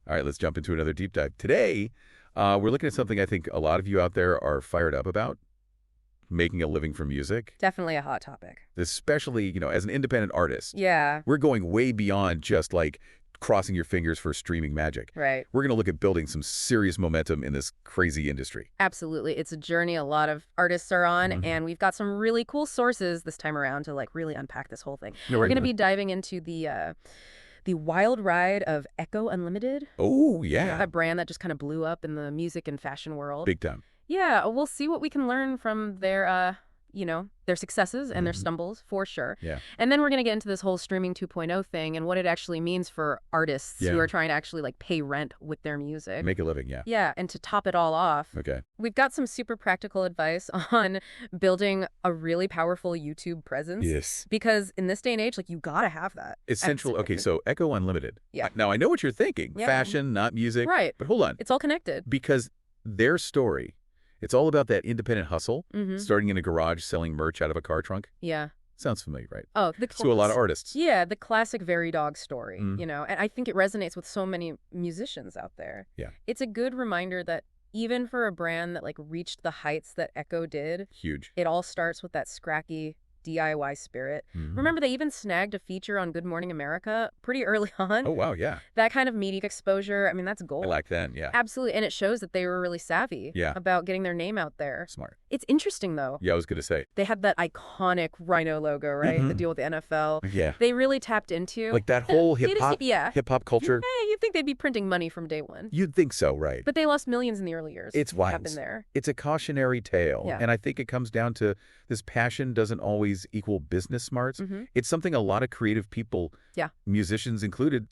All right, let's jump into another deep dive. Today, we're looking at something I think a lot of you out there are fired up about, making a living from music. Definitely a hot topic. Especially, as an independent artist. Yeah. We're going way beyond just like crossing your fingers for streaming magic. Right. We're going to look at building some serious momentum in this crazy industry. Absolutely. It's a journey a lot of artists are on, and we've got some really cool sources this time around to like really unpack this whole thing. No, We're going to be diving into the wild ride of Echo Unlimited. Oh, yeah. A brand that just kind of blew up in the music and fashion world. Big time. Yeah, we'll see what we can learn from their their successes and their stumbles, for sure. Yeah. And then we're going to get into this whole streaming 2.0 thing and what it actually means for artists who are trying to actually like pay rent with their music. Make a living, yeah. Yeah, and to top it all off, we've got some super practical advice on building a really powerful YouTube presence. Yes. Because in this day and age, like, you got to have that. Essential. Okay, so Echo Unlimited. Yeah. Now, I know what you're thinking. Yeah. Fashion, not music. Right. But hold on. It's all connected. Because their story, it's all about that independent hustle, starting in a garage selling merch out of a car trunk. Yeah. Sounds familiar, right? Oh, to a lot of artists. Yeah, the classic Very Dog story, and I think it resonates with so many musicians out there. Yeah. It's a good reminder that even for a brand that like reached the heights that Echo did, huge. It all starts with that scrappy DIY spirit. Remember, they even snagged a feature on Good Morning America pretty early on. Oh, wow, yeah. That kind of media exposure, I mean, that's gold. Back then, yeah. Absolutely, and it shows that they were really savvy about getting their name out there. Smart. It's interesting, though. Yeah, I was going to say. They had that iconic Rhino logo, right? The deal with the NFL. Yeah. They really tapped into. Like that whole hip-hop culture. Hey, you'd think they'd be printing money from day one. You'd think so, right? But they lost millions in the early years. It's wild. Happened there. It's a cautionary tale. Yeah. And I think it comes down to this passion doesn't always equal business smarts. It's something a lot of creative people, musicians included,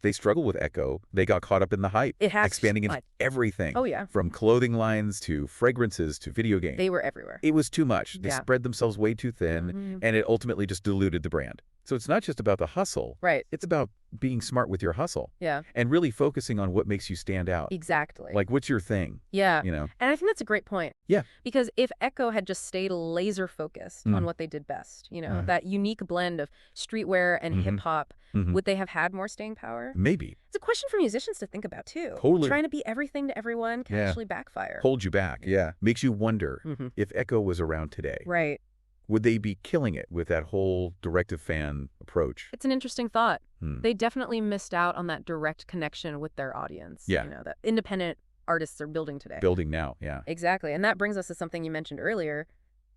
they struggle with Echo. They got caught up in the hype. It has expanding into everything. Oh, yeah. From clothing lines to fragrances to video games. They were everywhere. It was too much. They spread themselves way too thin, and it ultimately just diluted the brand. So it's not just about the hustle. Right. It's about being smart with your hustle. Yeah. And really focusing on what makes you stand out. Exactly. Like, what's your thing? Yeah. And I think that's a great point. Yeah. Because if Echo had just stayed laser focused on what they did best, that unique blend of streetwear and hip hop, would they have had more staying power? Maybe. It's a question for musicians to think about, too. Totally. Trying to be everything to everyone can actually backfire. Hold you back. Yeah. Makes you wonder if Echo was around today. Right. Would they be killing it with that whole direct-to-fan approach? It's an interesting thought. They definitely missed out on that direct connection with their audience. Yeah. That independent artists are building today. Building now, yeah. Exactly. And that brings us to something you mentioned earlier,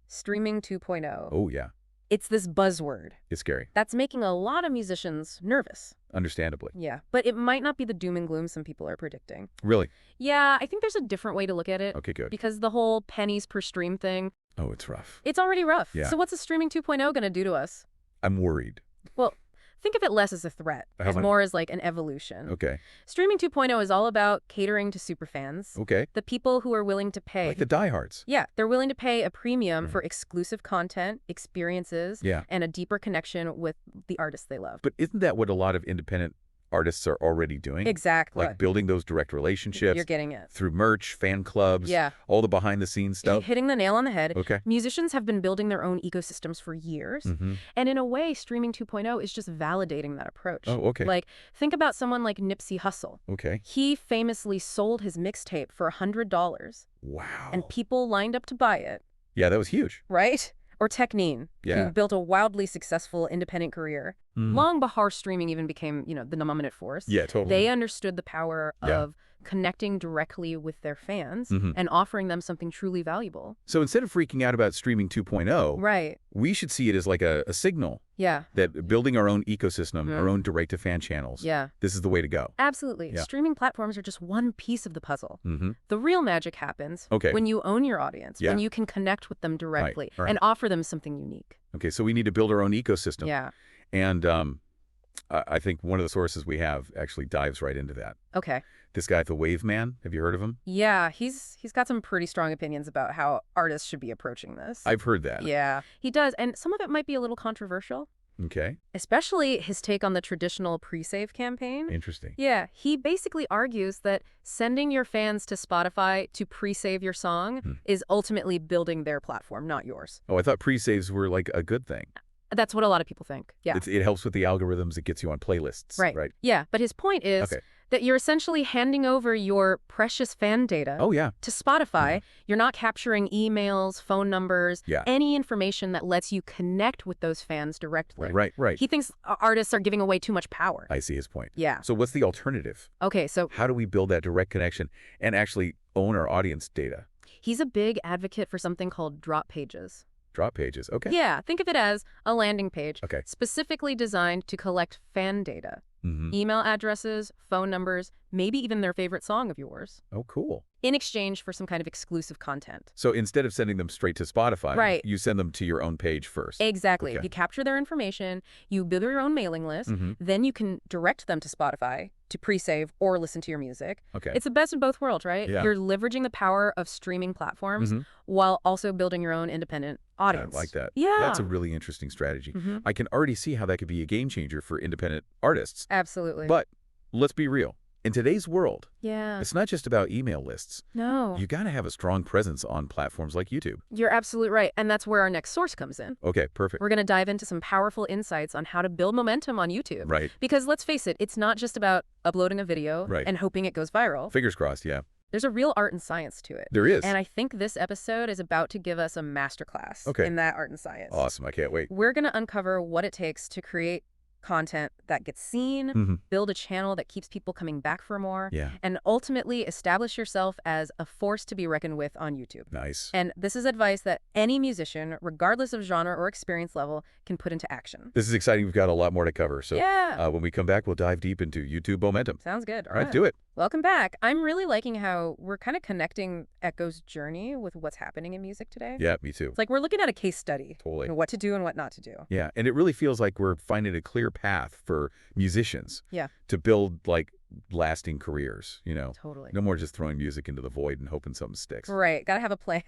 streaming 2.0. Oh, yeah. It's this buzzword. It's scary. That's making a lot of musicians nervous. Understandably. Yeah. But it might not be the doom and gloom some people are predicting. Really? Yeah, I think there's a different way to look at it. Okay, good. Because the whole pennies per stream thing. Oh, it's rough. It's already rough. Yeah. So what's a streaming 2.0 going to do to us? I'm worried. Well, think of it less as a threat, as more as like an evolution. Okay. Streaming 2.0 is all about catering to superfans. Okay. The people who are willing to pay. Like the diehards. Yeah, they're willing to pay a premium for exclusive content, experiences, Yeah. and a deeper connection with the artists they love. But isn't that what a lot of independent artists are already doing? Exactly. Like building those direct relationships. You're getting it. Through merch, fan clubs. Yeah. All the behind-the-scenes stuff. Hitting the nail on the head. Okay. Musicians have been building their own ecosystems for years. And in a way, streaming 2.0 is just validating that approach. Oh, okay. Like, think about someone like Nipsey Hussle. Okay. He famously sold his mixtape for $100. Wow. And people lined up to buy it. Yeah, that was huge. Right? Or Technine, who built a wildly successful independent career. Long before streaming even became, the dominant force. Yeah, totally. They understood the power of connecting directly with their fans and offering them something truly valuable. So instead of freaking out about streaming 2.0, right, we should see it as like a signal. Yeah. That building our own ecosystem, our own direct-to-fan channels, this is the way to go. Absolutely. Yeah. Streaming platforms are just one piece of the puzzle. The real magic happens when you own your audience, when you can connect with them directly and offer them something unique. Okay, so we need to build our own ecosystem. Yeah. And I think one of the sources we have actually dives right into that. Okay. This guy, the Wave Man, have you heard of him? Yeah, he's got some pretty strong opinions about how artists should be approaching this. I've heard that. Yeah, he does, and some of it might be a little controversial. Okay. Especially his take on the traditional pre-save campaign. Interesting. Yeah, he basically argues that sending your fans to Spotify to pre-save your song is ultimately building their platform, not yours. Oh, I thought pre-saves were like a good thing. That's what a lot of people think. Yeah. It helps with the algorithms. It gets you on playlists. Right. Yeah. But his point is that you're essentially handing over your precious fan data to Spotify. You're not capturing emails, phone numbers, any information that lets you connect with those fans directly. Right. He thinks artists are giving away too much power. I see his point. Yeah. So what's the alternative? Okay, so how do we build that direct connection and actually own our audience data? He's a big advocate for something called drop pages. Drop pages, okay. Yeah, think of it as a landing page specifically designed to collect fan data. Email addresses, phone numbers, maybe even their favorite song of yours. Oh, cool. In exchange for some kind of exclusive content. So instead of sending them straight to Spotify, you send them to your own page first. Exactly. You capture their information, you build your own mailing list, then you can direct them to Spotify to pre-save or listen to your music. Okay. It's the best of both worlds, right? Yeah. You're leveraging the power of streaming platforms while also building your own independent audience. I like that. Yeah. That's a really interesting strategy. I can already see how that could be a game changer for independent artists. Absolutely. But let's be real. In today's world, yeah, it's not just about email lists. No. You got to have a strong presence on platforms like YouTube. You're absolutely right. And that's where our next source comes in. Okay, perfect. We're going to dive into some powerful insights on how to build momentum on YouTube. Right. Because let's face it, it's not just about uploading a video and hoping it goes viral. Fingers crossed, yeah. There's a real art and science to it. There is. And I think this episode is about to give us a masterclass in that art and science. Awesome. I can't wait. We're going to uncover what it takes to create content that gets seen, build a channel that keeps people coming back for more, and ultimately establish yourself as a force to be reckoned with on YouTube. Nice. And this is advice that any musician, regardless of genre or experience level, can put into action. This is exciting. We've got a lot more to cover. So when we come back, we'll dive deep into YouTube momentum. Sounds good. All right, do it. Welcome back. I'm really liking how we're kind of connecting Echo's journey with what's happening in music today. Yeah, me too. It's like we're looking at a case study. Totally. You know, what to do and what not to do. Yeah, and it really feels like we're finding a clear path for musicians to build, like, lasting careers, you know? Totally. No more just throwing music into the void and hoping something sticks. Right. Got to have a plan.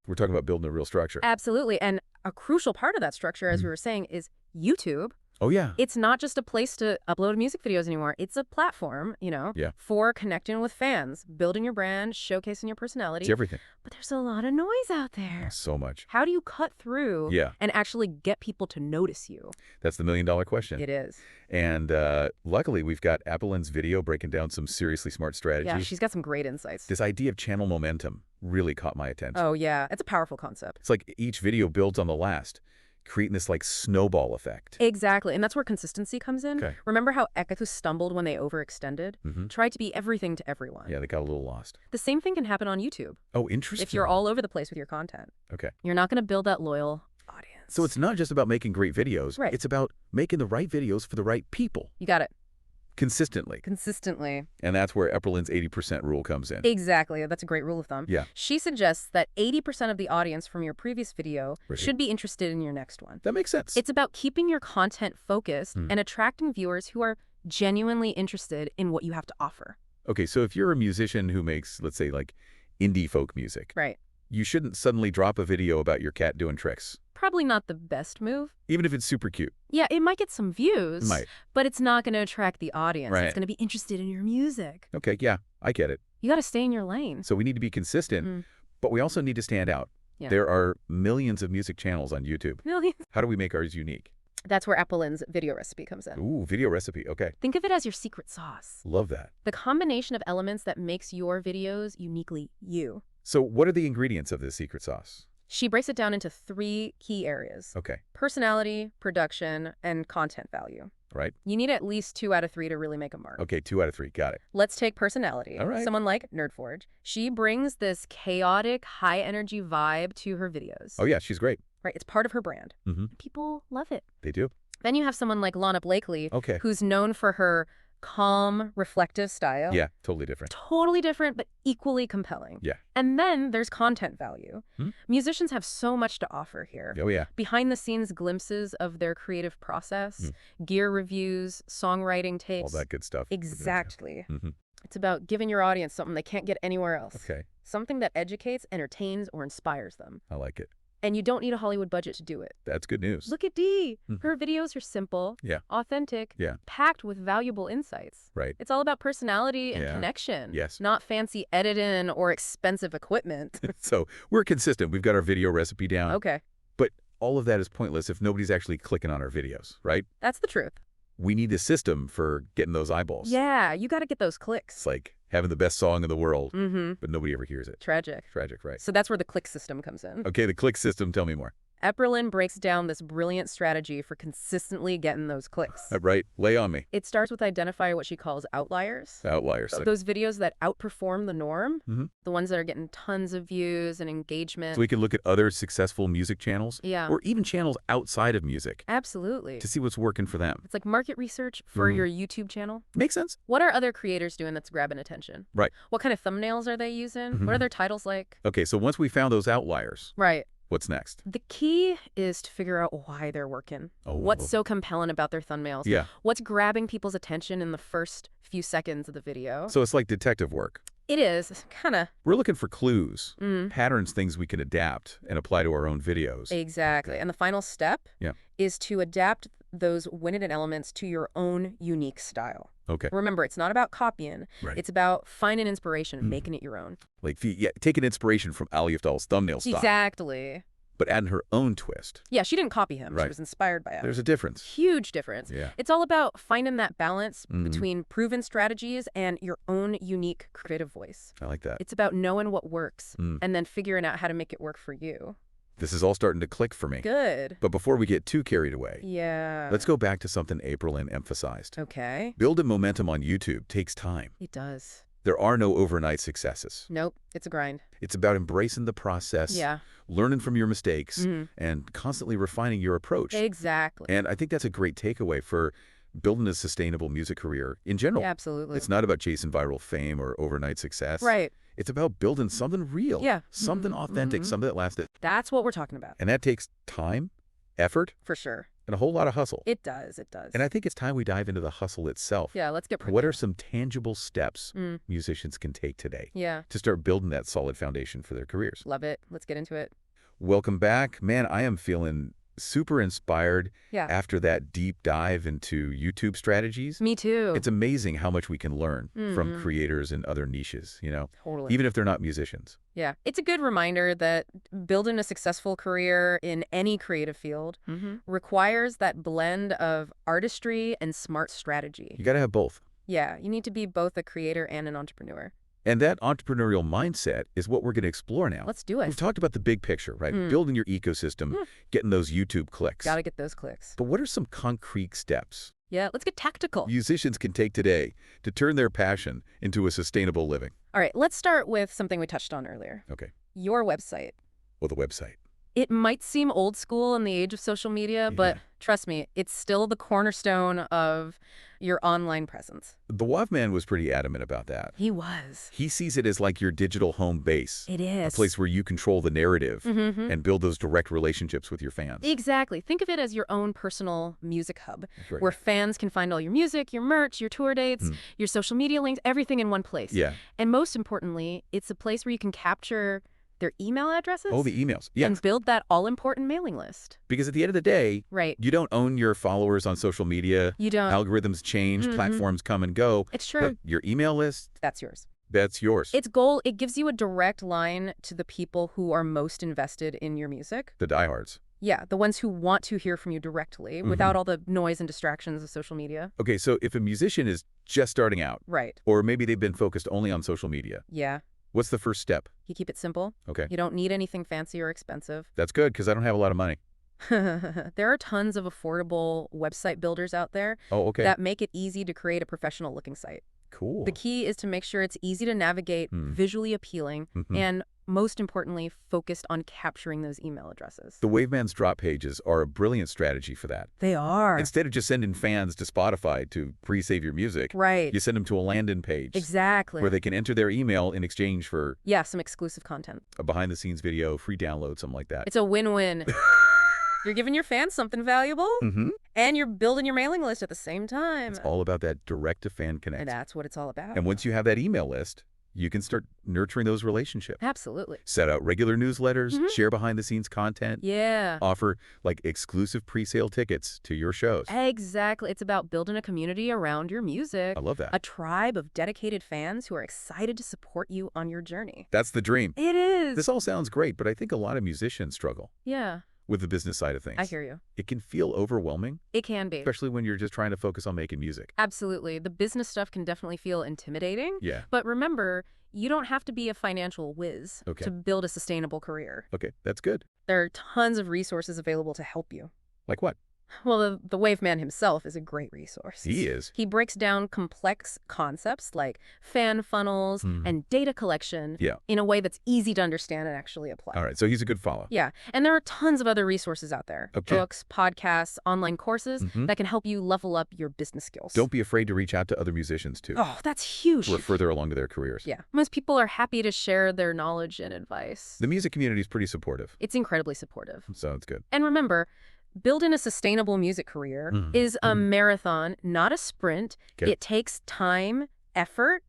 We're talking about building a real structure. Absolutely. And a crucial part of that structure, as we were saying, is YouTube. Oh, yeah. It's not just a place to upload music videos anymore. It's a platform, you know, for connecting with fans, building your brand, showcasing your personality. It's everything. But there's a lot of noise out there. So much. How do you cut through and actually get people to notice you? That's the million-dollar question. It is. And luckily, we've got Appleyn's video breaking down some seriously smart strategies. Yeah, she's got some great insights. This idea of channel momentum really caught my attention. Oh, yeah. It's a powerful concept. It's like each video builds on the last, creating this, like, snowball effect. Exactly. And that's where consistency comes in. Okay. Remember how Echo tried when they overextended? Tried to be everything to everyone. Yeah, they got a little lost. The same thing can happen on YouTube. Oh, interesting. If you're all over the place with your content. Okay. You're not going to build that loyal audience. So it's not just about making great videos. Right. It's about making the right videos for the right people. You got it. Consistently. And that's where Epperlin's 80% rule comes in. Exactly. That's a great rule of thumb. Yeah. She suggests that 80% of the audience from your previous video should be interested in your next one. That makes sense. It's about keeping your content focused and attracting viewers who are genuinely interested in what you have to offer. Okay, so if you're a musician who makes, let's say, like, indie folk music. Right. You shouldn't suddenly drop a video about your cat doing tricks. Probably not the best move. Even if it's super cute. Yeah, it might get some views. It might. But it's not going to attract the audience. Right. It's going to be interested in your music. Okay, yeah, I get it. You got to stay in your lane. So we need to be consistent, but we also need to stand out. Yeah. There are millions of music channels on YouTube. Millions. How do we make ours unique? That's where Appleyn's video recipe comes in. Ooh, video recipe. Okay. Think of it as your secret sauce. Love that. The combination of elements that makes your videos uniquely you. So what are the ingredients of this secret sauce? She breaks it down into 3 key areas. Okay. Personality, production, and content value. Right. You need at least 2 out of 3 to really make a mark. Okay, 2 out of 3. Got it. Let's take personality. All right. Someone like Nerdforge. She brings this chaotic, high-energy vibe to her videos. Oh, yeah, she's great. Right. It's part of her brand. People love it. They do. Then you have someone like Lana Blakely, who's known for her calm, reflective style. Yeah, totally different. Totally different, but equally compelling. Yeah. And then there's content value. Musicians have so much to offer here. Oh, yeah. Behind-the-scenes glimpses of their creative process, gear reviews, songwriting takes. All that good stuff. Exactly. It's about giving your audience something they can't get anywhere else. Okay. Something that educates, entertains, or inspires them. I like it. And you don't need a Hollywood budget to do it. That's good news. Look at Dee. Her videos are simple, authentic, packed with valuable insights. Right. It's all about personality and connection. Yes. Not fancy editing or expensive equipment. So we're consistent. We've got our video recipe down. Okay. But all of that is pointless if nobody's actually clicking on our videos, right? That's the truth. We need a system for getting those eyeballs. Yeah, you got to get those clicks. It's like having the best song in the world, but nobody ever hears it. Tragic. Tragic, right. So that's where the click system comes in. Okay, the click system, tell me more. Epperlin breaks down this brilliant strategy for consistently getting those clicks. Right. Lay on me. It starts with identifying what she calls outliers. Outliers. Those videos that outperform the norm, the ones that are getting tons of views and engagement. So we can look at other successful music channels, yeah, or even channels outside of music. Absolutely. To see what's working for them. It's like market research for your YouTube channel. Makes sense. What are other creators doing that's grabbing attention? Right. What kind of thumbnails are they using? What are their titles like? Okay, so once we found those outliers. Right. What's next? The key is to figure out why they're working. What's so compelling about their thumbnails? Yeah. What's grabbing people's attention in the first few seconds of the video? So it's like detective work. It is, kind of. We're looking for clues, patterns, things we can adapt and apply to our own videos. Exactly. And the final step is to adapt those winning elements to your own unique style. Okay. Remember, it's not about copying. Right. It's about finding inspiration and making it your own. Like, taking inspiration from Ali Ifdal's thumbnail style. Exactly. But adding her own twist. Yeah, she didn't copy him. Right. She was inspired by him. There's a difference. Huge difference. Yeah. It's all about finding that balance between proven strategies and your own unique creative voice. I like that. It's about knowing what works and then figuring out how to make it work for you. This is all starting to click for me. Good. But before we get too carried away, let's go back to something Aprilyn emphasized. Okay. Building momentum on YouTube takes time. It does. There are no overnight successes. Nope. It's a grind. It's about embracing the process, learning from your mistakes, and constantly refining your approach. Exactly. And I think that's a great takeaway for building a sustainable music career in general. Yeah, absolutely. It's not about chasing viral fame or overnight success. Right. It's about building something real. Yeah. Something authentic, something that lasted. That's what we're talking about. And that takes time, effort. For sure. And a whole lot of hustle. It does. It does. And I think it's time we dive into the hustle itself. Yeah, let's get practical. What are some tangible steps musicians can take today to start building that solid foundation for their careers? Love it. Let's get into it. Welcome back. Man, I am feeling super inspired after that deep dive into YouTube strategies. Me too. It's amazing how much we can learn from creators in other niches, Totally. Even if they're not musicians. Yeah. It's a good reminder that building a successful career in any creative field requires that blend of artistry and smart strategy. You got to have both. Yeah. You need to be both a creator and an entrepreneur. And that entrepreneurial mindset is what we're going to explore now. Let's do it. We've talked about the big picture, right? Building your ecosystem, getting those YouTube clicks. Got to get those clicks. But what are some concrete steps Yeah, let's get tactical. musicians can take today to turn their passion into a sustainable living? All right, let's start with something we touched on earlier. Okay. Your website. Well, the website. It might seem old school in the age of social media, but trust me, it's still the cornerstone of your online presence. The WAV man was pretty adamant about that. He was. He sees it as like your digital home base. It is. A place where you control the narrative and build those direct relationships with your fans. Exactly. Think of it as your own personal music hub, where fans can find all your music, your merch, your tour dates, your social media links, everything in one place. Yeah. And most importantly, it's a place where you can capture their email addresses. Oh, the emails. Yeah. And build that all-important mailing list. Because at the end of the day, you don't own your followers on social media. You don't. Algorithms change, platforms come and go. It's true. But your email list, that's yours. That's yours. It gives you a direct line to the people who are most invested in your music. The diehards. Yeah, the ones who want to hear from you directly without all the noise and distractions of social media. Okay, so if a musician is just starting out. Right. Or maybe they've been focused only on social media. Yeah. What's the first step? You keep it simple. Okay. You don't need anything fancy or expensive. That's good, because I don't have a lot of money. There are tons of affordable website builders out there that make it easy to create a professional-looking site. Cool. The key is to make sure it's easy to navigate, visually appealing, and most importantly, focused on capturing those email addresses. The Waveman's drop pages are a brilliant strategy for that. They are. Instead of just sending fans to Spotify to pre-save your music, you send them to a landing page. Exactly. Where they can enter their email in exchange for some exclusive content. A behind-the-scenes video, free download, something like that. It's a win-win. You're giving your fans something valuable, and you're building your mailing list at the same time. It's all about that direct-to-fan connect. And that's what it's all about. And once you have that email list, you can start nurturing those relationships. Absolutely. Set out regular newsletters, share behind-the-scenes content. Yeah. Offer, like, exclusive pre-sale tickets to your shows. Exactly. It's about building a community around your music. I love that. A tribe of dedicated fans who are excited to support you on your journey. That's the dream. It is. This all sounds great, but I think a lot of musicians struggle. Yeah. with the business side of things. I hear you. It can feel overwhelming. It can be. Especially when you're just trying to focus on making music. Absolutely. The business stuff can definitely feel intimidating. Yeah. But remember, you don't have to be a financial whiz to build a sustainable career. Okay, that's good. There are tons of resources available to help you. Like what? Well, the Wave Man himself is a great resource. He is. He breaks down complex concepts like fan funnels and data collection in a way that's easy to understand and actually apply. All right, so he's a good follow. Yeah, and there are tons of other resources out there. Books, podcasts, online courses that can help you level up your business skills. Don't be afraid to reach out to other musicians, too. Oh, that's huge. Who are further along in their careers. Yeah, most people are happy to share their knowledge and advice. The music community is pretty supportive. It's incredibly supportive. So it's good. And remember, building a sustainable music career is a marathon, not a sprint. It takes time, effort,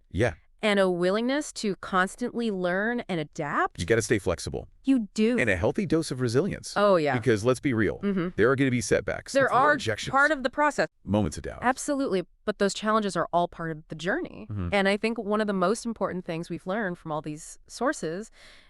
and a willingness to constantly learn and adapt. You got to stay flexible. You do. And a healthy dose of resilience. Oh, yeah. Because let's be real, there are going to be setbacks. There are rejections. Part of the process. Moments of doubt. Absolutely. But those challenges are all part of the journey. And I think one of the most important things we've learned from all these sources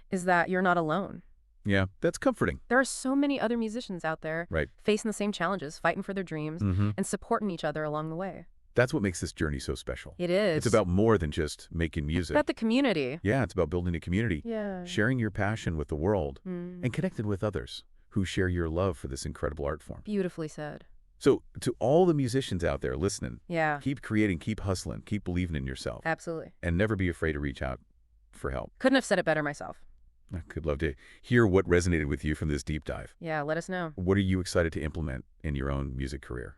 is that you're not alone. Yeah, that's comforting. There are so many other musicians out there facing the same challenges, fighting for their dreams, and supporting each other along the way. That's what makes this journey so special. It is. It's about more than just making music. It's about the community. Yeah, it's about building a community. Yeah. Sharing your passion with the world and connected with others who share your love for this incredible art form. Beautifully said. So to all the musicians out there listening, yeah, keep creating, keep hustling, keep believing in yourself. Absolutely. And never be afraid to reach out for help. Couldn't have said it better myself. I could love to hear what resonated with you from this deep dive. Yeah, let us know. What are you excited to implement in your own music career?